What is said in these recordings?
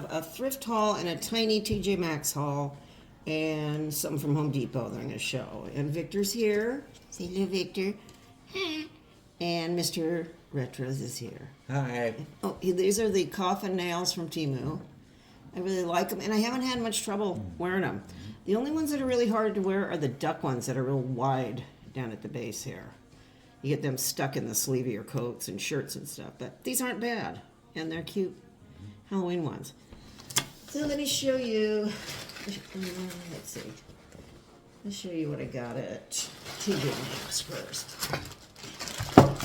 a thrift haul and a tiny TJ Maxx haul and something from Home Depot that I'm going to show. And Victor's here. Say hello, Victor. Hi. And Mr. Retros is here. Hi. Oh, these are the coffin nails from Temu. I really like them, and I haven't had much trouble wearing them. The only ones that are really hard to wear are the duck ones that are real wide down at the base here. You get them stuck in the sleeve of your coats and shirts and stuff, but these aren't bad, and they're cute Halloween ones. So let me show you, let's see. Let's show you what I got at TJ Maxx first.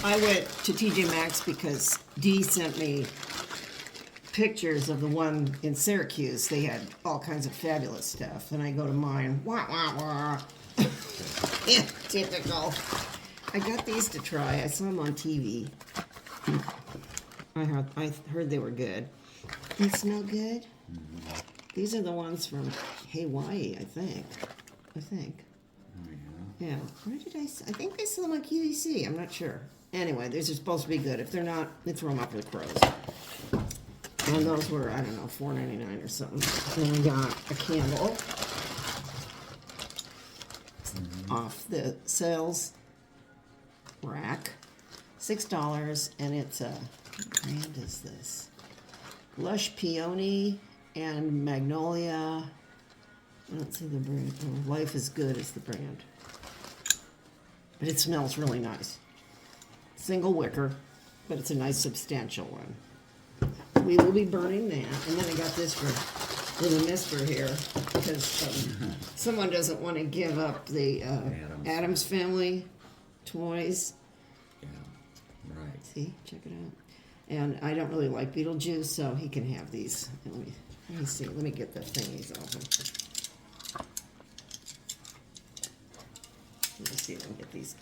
I went to TJ Maxx because Dee sent me pictures of the one in Syracuse. They had all kinds of fabulous stuff, and I go to mine. Wah, wah, wah. Yeah, typical. I got these to try. I saw them on TV. I heard they were good. They smell good? These are the ones from Hawaii, I think. Oh, yeah. Where did I think they sell them on QVC. I'm not sure. Anyway, these are supposed to be good. If they're not, they throw them up for the crows. And those were, I don't know, $4.99 or something. Then we got a candle off the sales rack. $6, and it's a, what brand is this? Lush Peony and Magnolia. I don't see the brand. Oh, Life is Good is the brand. But it smells really nice. Single wicker, but it's a nice substantial one. We will be burning that. And then I got this for the mister here because someone doesn't want to give up the Addams Family toys. Yeah, right. See, check it out. And I don't really like Beetlejuice, so he can have these. Let me see. Let me get the thingies open. Let me see if I can get these.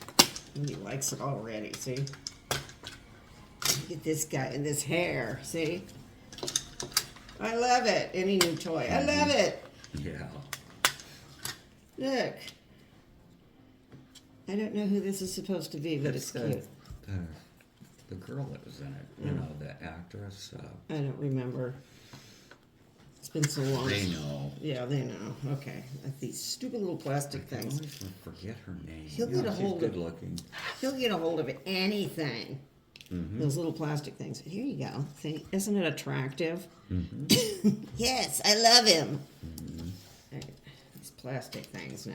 He likes it already, see? Look at this guy and this hair, see? I love it. Any new toy. I love it. Yeah. Look. I don't know who this is supposed to be, but it's cute. The girl that was in it, you know, the actress. I don't remember. It's been so long. They know. Yeah, they know. Okay. Like these stupid little plastic I things. always forget her name. He'll get a hold of. Good looking. He'll get a hold of anything. Those little plastic things. Here you go. See, isn't it attractive? Yes, I love him. Right, these plastic things now.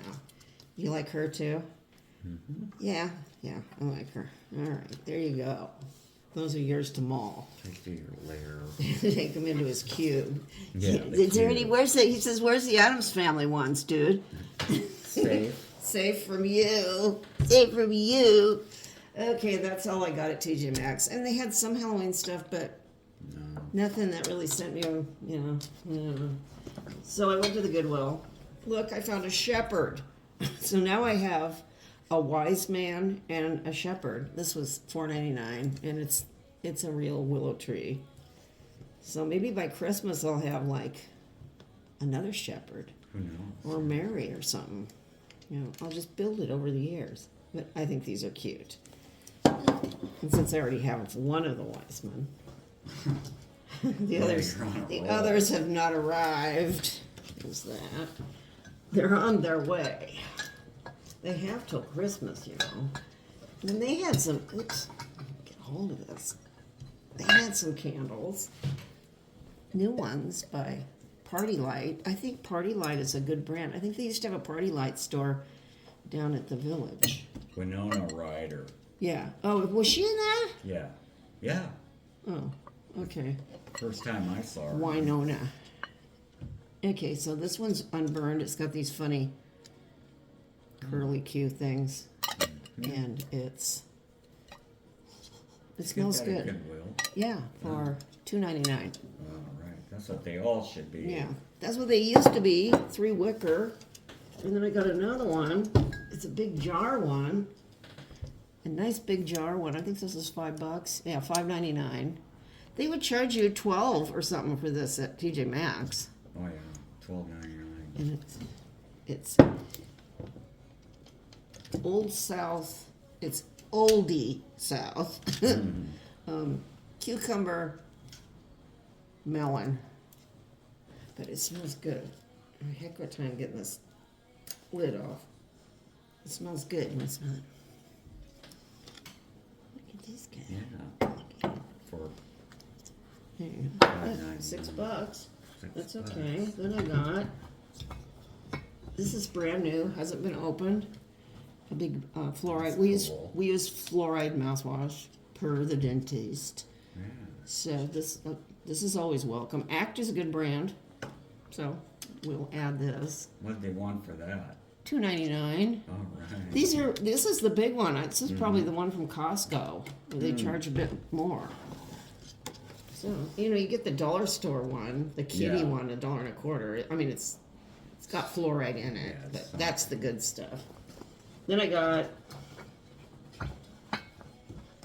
You like her too? Yeah, I like her. All right, there you go. Those are yours to maul. Take to your lair. Take them into his cube. Yeah, Is there any? Where's the? He says, "Where's the Addams Family ones, dude?" Safe. Safe from you. Safe from you. Okay, that's all I got at TJ Maxx. And they had some Halloween stuff, but nothing that really sent me, you know. So I went to the Goodwill. Look, I found a shepherd. So now I have a wise man and a shepherd. This was $4.99, and it's a real willow tree. So maybe by Christmas I'll have like another shepherd. Who knows? Or Mary or something. You know, I'll just build it over the years. But I think these are cute. And since I already have one of the wise men, the others have not arrived. Who's that? They're on their way. They have till Christmas, you know. And then they had some. Oops, get a hold of this. They had some candles, new ones by Party Light. I think Party Light is a good brand. I think they used to have a Party Light store down at the Village. Winona Ryder. Yeah. Oh, was she in that? Yeah. Yeah. Oh, okay. First time I saw her. Winona. Okay, so this one's unburned. It's got these funny curly Q things. And it smells good. Goodwill. Yeah, for $2.99. All right. That's what they all should be. Yeah, that's what they used to be. 3 wicker. And then I got another one. It's a big jar one. A nice big jar one. I think this is $5. Yeah, $5.99. They would charge you $12 or something for this at TJ Maxx. Oh yeah, $12.99. And it's Old South. It's oldie South. Cucumber melon. but it smells good. I had a heck of a time getting this lid off. It smells good. You want to smell it? Look at this guy. Yeah. For There you go. $5.99. $6. That's $6. okay. Then I got, this is brand new, hasn't been opened. A big fluoride. We use fluoride mouthwash per the dentist. Yeah. So this is always welcome. Act is a good brand, so we'll add this. What did they want for that? $2.99. All right. This is the big one. This is probably the one from Costco where they charge a bit more. So you get the dollar store one, the kitty Yeah. one, $1.25. I mean, it's got fluoride in it, Yeah, but that's the good stuff. Then I got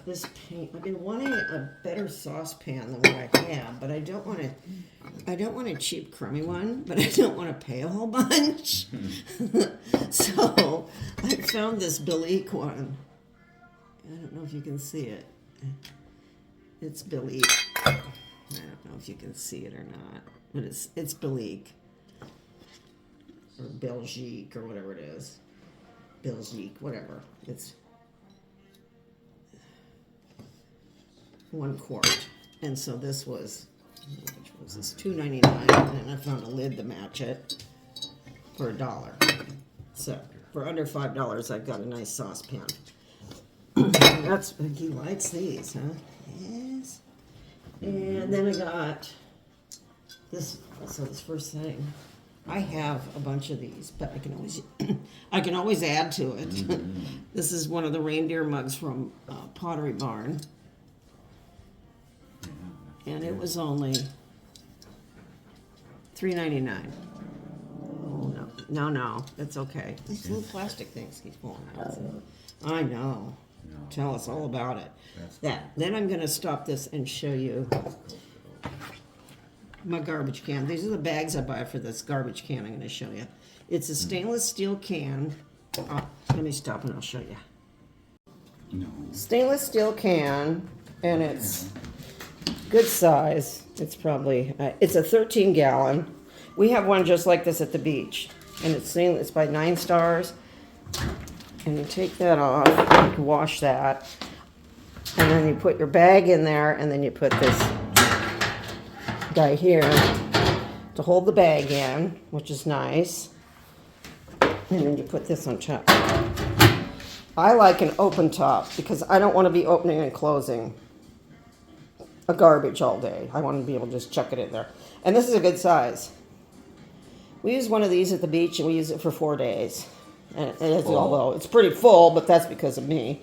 this paint. I've been wanting a better saucepan than what I have, but I don't want a cheap crummy one, but I don't want to pay a whole bunch. So I found this Belleek one. I don't know if you can see it. It's Belleek. I don't know if you can see it or not, but it's Belleek or Belgique or whatever it is. Belgique, whatever. It's 1 quart, and so this was, which was this $2.99, and I found a lid to match it for $1. So for under $5, I've got a nice saucepan. That's he likes these, huh? Yes. And then I got this. So this first thing, I have a bunch of these, but I can always add to it. This is one of the reindeer mugs from Pottery Barn. And it was only $3.99. Oh, no, it's okay. These little plastic things keep falling out. I know. No. Tell us all about it. That's Then I'm going to stop this and show you my garbage can. These are the bags I buy for this garbage can I'm going to show you. It's a stainless steel can. Let me stop and I'll show you. No. Stainless steel can, and it's good size. It's probably, it's a 13-gallon. We have one just like this at the beach, and it's stainless. It's by 9 Stars. And you take that off, you can wash that, and then you put your bag in there, and then you put this guy here to hold the bag in, which is nice. And then you put this on top. I like an open top because I don't want to be opening and closing a garbage all day. I want to be able to just chuck it in there. And this is a good size. We use one of these at the beach, and we use it for 4 days. And although it's pretty full, but that's because of me.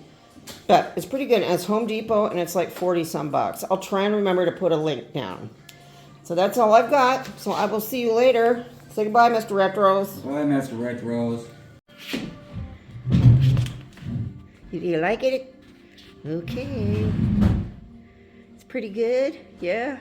But it's pretty good. And it's Home Depot, and it's like 40-some bucks. I'll try and remember to put a link down. So that's all I've got. So I will see you later. Say goodbye, Mr. Retros. Bye, Mr. Retros. Do you like it? Okay. It's pretty good. Yeah.